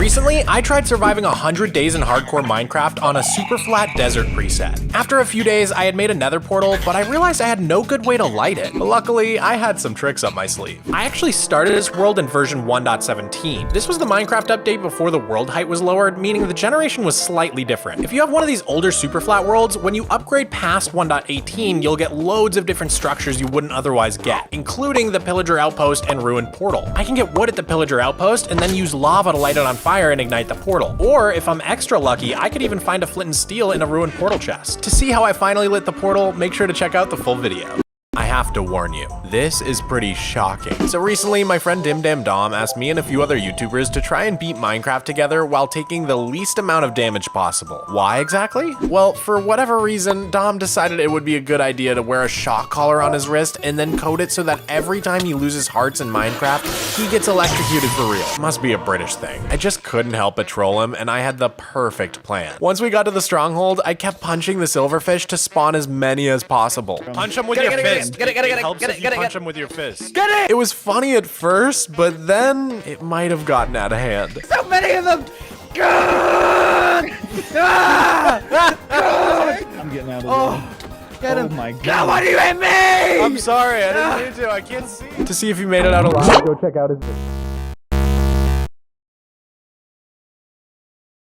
Recently, I tried surviving 100 days in hardcore Minecraft on a super flat desert preset. After a few days, I had made a nether portal, but I realized I had no good way to light it. But luckily, I had some tricks up my sleeve. I actually started this world in version 1.17. This was the Minecraft update before the world height was lowered, meaning the generation was slightly different. If you have one of these older super flat worlds, when you upgrade past 1.18, you'll get loads of different structures you wouldn't otherwise get, including the pillager outpost and ruined portal. I can get wood at the pillager outpost and then use lava to light it on fire and ignite the portal. Or if I'm extra lucky, I could even find a flint and steel in a ruined portal chest. To see how I finally lit the portal, make sure to check out the full video. I have to warn you, this is pretty shocking. So recently, my friend DimDamDom asked me and a few other YouTubers to try and beat Minecraft together while taking the least amount of damage possible. Why exactly? Well, for whatever reason, Dom decided it would be a good idea to wear a shock collar on his wrist and then code it so that every time he loses hearts in Minecraft, he gets electrocuted for real. Must be a British thing. I just couldn't help but troll him, and I had the perfect plan. Once we got to the stronghold, I kept punching the silverfish to spawn as many as possible. Punch him with your fist. Get it. Punch him with your fist. Get it! It was funny at first, but then it might have gotten out of hand. So many of them! God! I'm getting out of the way. Get him! Oh my god! God, why do you hit me? I'm sorry, I didn't mean to. I can't see. To see if he made it out alive, go check out his video.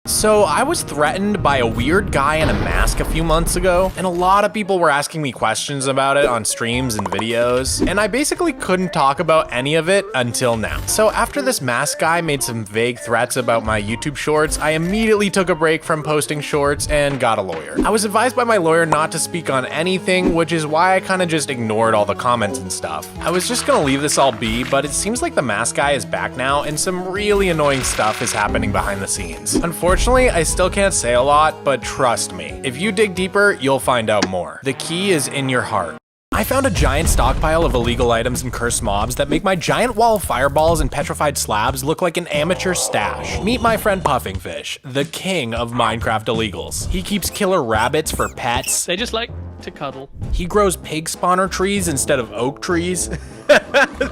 So I was threatened by a weird guy in a mask a few months ago, and a lot of people were asking me questions about it on streams and videos, and I basically couldn't talk about any of it until now. So after this mask guy made some vague threats about my YouTube shorts, I immediately took a break from posting shorts and got a lawyer. I was advised by my lawyer not to speak on anything, which is why I kind of just ignored all the comments and stuff. I was just gonna leave this all be, but it seems like the mask guy is back now, and some really annoying stuff is happening behind the scenes. Unfortunately, I still can't say a lot, but trust me, if you dig deeper, you'll find out more. The key is in your heart. I found a giant stockpile of illegal items and cursed mobs that make my giant wall of fireballs and petrified slabs look like an amateur stash. Meet my friend Puffingfish, the king of Minecraft illegals. He keeps killer rabbits for pets. They just like to cuddle. He grows pig spawner trees instead of oak trees.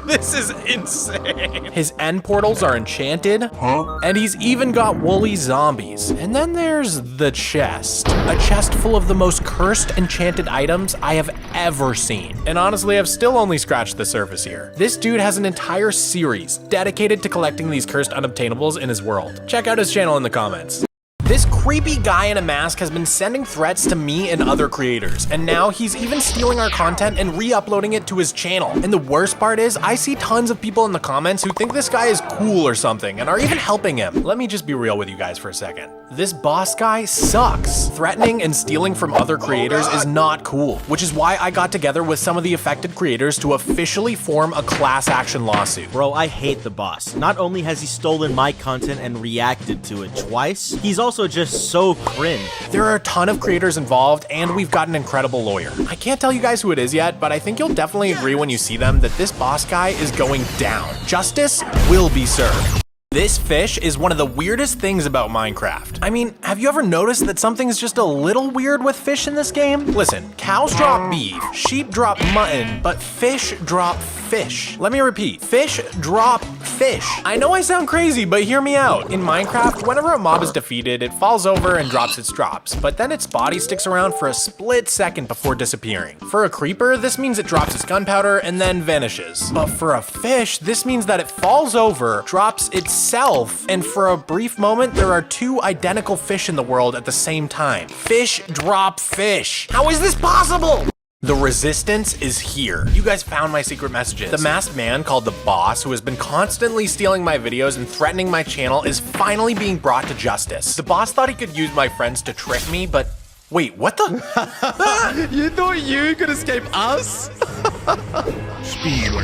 This is insane. His end portals are enchanted, and he's even got woolly zombies. And then there's the chest. A chest full of the most cursed enchanted items I have ever seen. And honestly, I've still only scratched the surface here. This dude has an entire series dedicated to collecting these cursed unobtainables in his world. Check out his channel in the comments. This creepy guy in a mask has been sending threats to me and other creators, and now he's even stealing our content and re-uploading it to his channel. And the worst part is, I see tons of people in the comments who think this guy is cool or something and are even helping him. Let me just be real with you guys for a second. This boss guy sucks. Threatening and stealing from other creators is not cool, which is why I got together with some of the affected creators to officially form a class action lawsuit. Bro, I hate the boss. Not only has he stolen my content and reacted to it twice, he's also just so cringe. There are a ton of creators involved, and we've got an incredible lawyer. I can't tell you guys who it is yet, but I think you'll definitely agree when you see them that this boss guy is going down. Justice will be served. This fish is one of the weirdest things about Minecraft. I mean, have you ever noticed that something's just a little weird with fish in this game? Listen, cows drop beef, sheep drop mutton, but fish drop fish. Let me repeat, fish drop fish. I know I sound crazy, but hear me out. In Minecraft, whenever a mob is defeated, it falls over and drops its drops, but then its body sticks around for a split second before disappearing. For a creeper, this means it drops its gunpowder and then vanishes. But for a fish, this means that it falls over, drops itself, and for a brief moment, there are two identical fish in the world at the same time. Fish drop fish. How is this possible? The resistance is here. You guys found my secret messages. The masked man called the boss, who has been constantly stealing my videos and threatening my channel, is finally being brought to justice. The boss thought he could use my friends to trick me, but wait, what the? You thought you could escape us?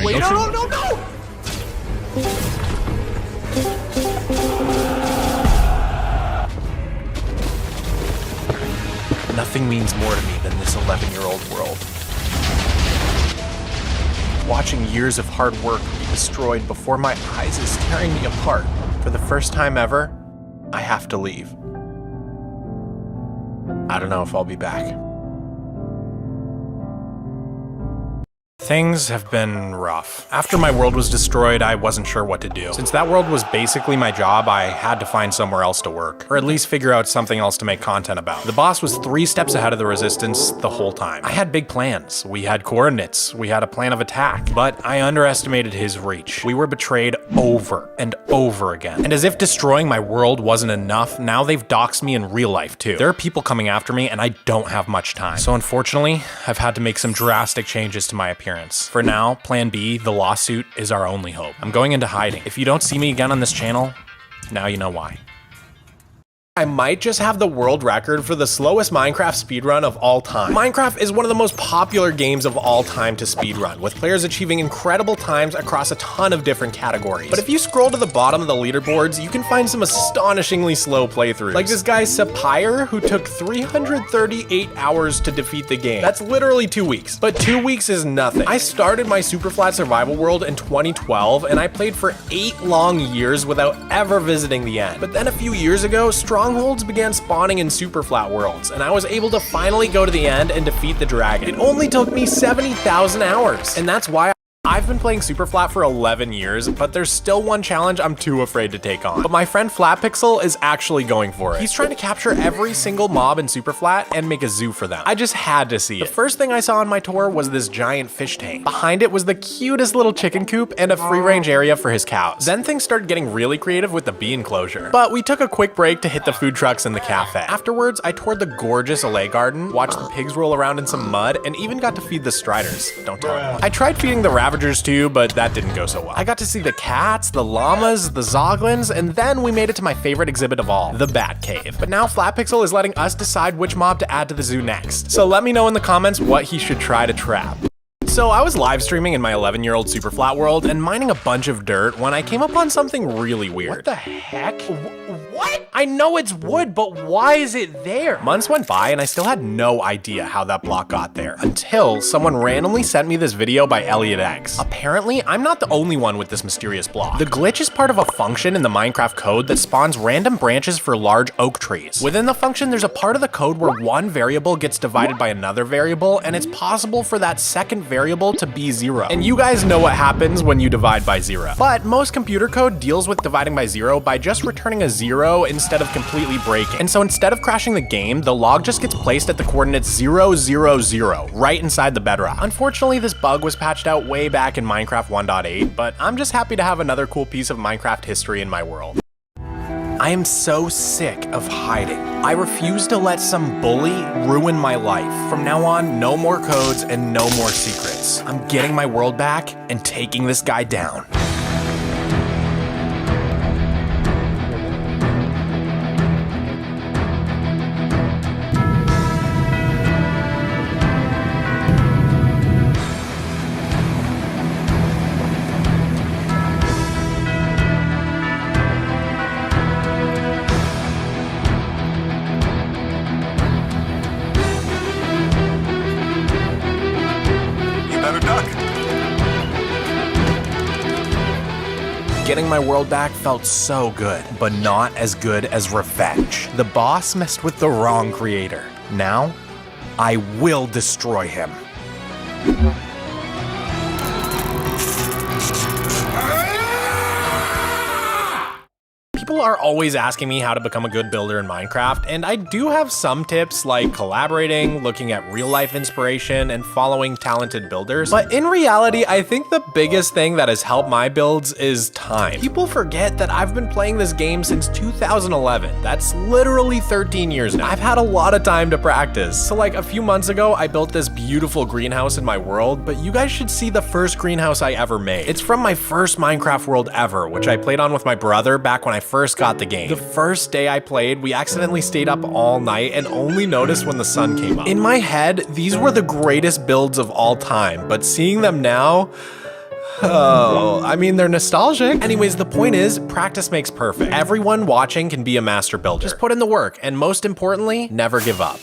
Wait, no! Nothing means more to me than this 11-year-old world. Watching years of hard work be destroyed before my eyes is tearing me apart. For the first time ever, I have to leave. I don't know if I'll be back. Things have been rough. After my world was destroyed, I wasn't sure what to do. Since that world was basically my job, I had to find somewhere else to work, or at least figure out something else to make content about. The boss was 3 steps ahead of the resistance the whole time. I had big plans. We had coordinates. We had a plan of attack, but I underestimated his reach. We were betrayed over and over again. And as if destroying my world wasn't enough, now they've doxed me in real life too. There are people coming after me and I don't have much time. So unfortunately, I've had to make some drastic changes to my appearance. For now, plan B, the lawsuit, is our only hope. I'm going into hiding. If you don't see me again on this channel, now you know why. I might just have the world record for the slowest Minecraft speedrun of all time. Minecraft is one of the most popular games of all time to speedrun, with players achieving incredible times across a ton of different categories. But if you scroll to the bottom of the leaderboards, you can find some astonishingly slow playthroughs. Like this guy Sapire, who took 338 hours to defeat the game. That's literally 2 weeks. But 2 weeks is nothing. I started my super flat survival world in 2012, and I played for 8 long years without ever visiting the end. But then a few years ago, strongholds began spawning in super flat worlds, and I was able to finally go to the end and defeat the dragon. It only took me 70,000 hours, and that's why I've been playing super flat for 11 years, but there's still one challenge I'm too afraid to take on. But my friend Flatpixel is actually going for it. He's trying to capture every single mob in super flat and make a zoo for them. I just had to see it. The first thing I saw on my tour was this giant fish tank. Behind it was the cutest little chicken coop and a free range area for his cows. Then things started getting really creative with the bee enclosure. But we took a quick break to hit the food trucks and the cafe. Afterwards, I toured the gorgeous Allay garden, watched the pigs roll around in some mud, and even got to feed the striders. Don't tell me. I tried feeding the Ravagers too, but that didn't go so well. I got to see the cats, the llamas, the zoglins, and then we made it to my favorite exhibit of all, the Bat Cave. But now Flatpixel is letting us decide which mob to add to the zoo next. So let me know in the comments what he should try to trap. So I was live streaming in my 11-year-old super flat world and mining a bunch of dirt when I came upon something really weird. What the heck? What? I know it's wood, but why is it there? Months went by and I still had no idea how that block got there until someone randomly sent me this video by Elliot X. Apparently, I'm not the only one with this mysterious block. The glitch is part of a function in the Minecraft code that spawns random branches for large oak trees. Within the function, there's a part of the code where one variable gets divided by another variable, and it's possible for that second variable to be 0. And you guys know what happens when you divide by 0. But most computer code deals with dividing by 0 by just returning a 0 instead of completely breaking. And so instead of crashing the game, the log just gets placed at the coordinates 0, 0, 0, right inside the bedrock. Unfortunately, this bug was patched out way back in Minecraft 1.8, but I'm just happy to have another cool piece of Minecraft history in my world. I am so sick of hiding. I refuse to let some bully ruin my life. From now on, no more codes and no more secrets. I'm getting my world back and taking this guy down. Getting my world back felt so good, but not as good as revenge. The boss messed with the wrong creator. Now, I will destroy him. People are always asking me how to become a good builder in Minecraft, and I do have some tips like collaborating, looking at real life inspiration, and following talented builders. But in reality, I think the biggest thing that has helped my builds is time. People forget that I've been playing this game since 2011. That's literally 13 years now. I've had a lot of time to practice. So like a few months ago, I built this beautiful greenhouse in my world, but you guys should see the first greenhouse I ever made. It's from my first Minecraft world ever, which I played on with my brother back when I first got the game. The first day I played, we accidentally stayed up all night and only noticed when the sun came up. In my head, these were the greatest builds of all time, but seeing them now, oh, I mean, they're nostalgic. Anyways, the point is, practice makes perfect. Everyone watching can be a master builder. Just put in the work, and most importantly, never give up.